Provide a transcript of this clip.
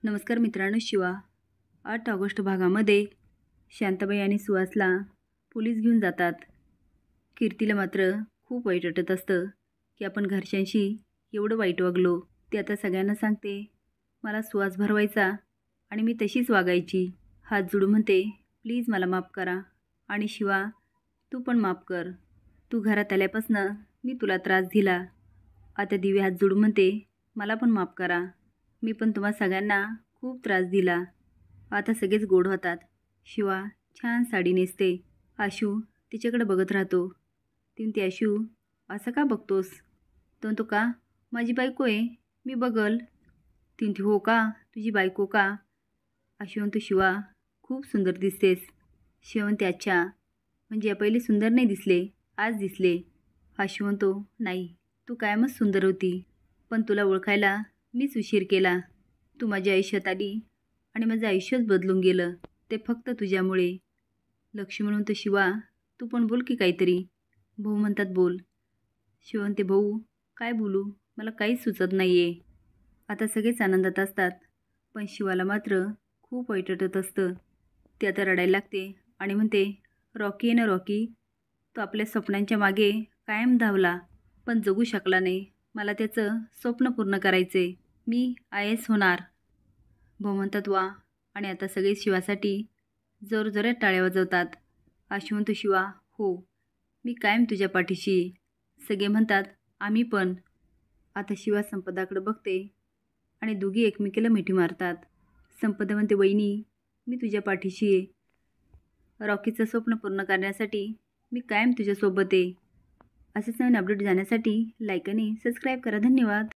नमस्कार मित्रांनो, शिवा 8 ऑगस्ट भागामध्ये शांताबाई आणि सुहासला पोलीस घेऊन जातात. कीर्तीला मात्र खूप वाईट वाटत असतं की आपण घरच्यांशी एवढं वाईट वागलो. ती आता सगळ्यांना सांगते, मला सुहास भरवायचा आणि मी तशीच वागायची. हात जोडून म्हणते, प्लीज मला माफ करा आणि शिवा तू पण माफ कर. तू घरात आल्यापासून मी तुला त्रास दिला. आता दिव्या हात जोडून म्हणते, मला पण माफ करा. मी पण तुम्हा सगळ्यांना खूप त्रास दिला. आता सगळेच गोड होतात. शिवा छान साडी नेसते. आशू तिच्याकडे बघत राहतो. ती म्हणते, आशू असं का बघतोस? तो म्हणतो, का माझी बायको आहे, मी बघल. ती म्हणते, हो का तुझी बायको का? आशू म्हणतो, शिवा खूप सुंदर दिसतेस. शिवा म्हणते, अच्छा म्हणजे या पहिले सुंदर नाही दिसले, आज दिसले. आशू म्हणतो, नाही तू कायमच सुंदर होती, पण तुला ओळखायला मीच उशीर केला. तू माझ्या आयुष्यात आली आणि माझं आयुष्यच बदलून गेलं, ते फक्त तुझ्यामुळे. लक्ष्मी म्हणतो, शिवा तू पण बोल की काहीतरी. भाऊ म्हणतात, बोल. शिवा म्हणते, भाऊ काय बोलू, मला काहीच सुचत नाही आहे. आता सगळेच आनंदात असतात, पण शिवाला मात्र खूप वाईट वाटत असतं. ती आता रडायला लागते आणि म्हणते, रॉकी आहे ना रॉकी, तो आपल्या स्वप्नांच्या मागे कायम धावला, पण जगू शकला नाही. मला त्याचं स्वप्न पूर्ण करायचे, मी IAS होणार. भाऊ म्हणतात, वा. आणि आता सगळे शिवासाठी जोरजोरात टाळ्या वाजवतात. आशू म्हणतो, शिवा हो मी कायम तुझ्या पाठीशी. सगळे म्हणतात, आम्ही पण. आता शिवा संपदाकडे बघते आणि दोघी एकमेकीला मिठी मारतात. संपदा म्हणते, वहिनी मी तुझ्या पाठीशी आहे. रॉकीचं स्वप्न पूर्ण करण्यासाठी मी कायम तुझ्यासोबत आहे. असेच नवीन अपडेट जाण्यासाठी लाईक आणि सबस्क्राईब करा. धन्यवाद.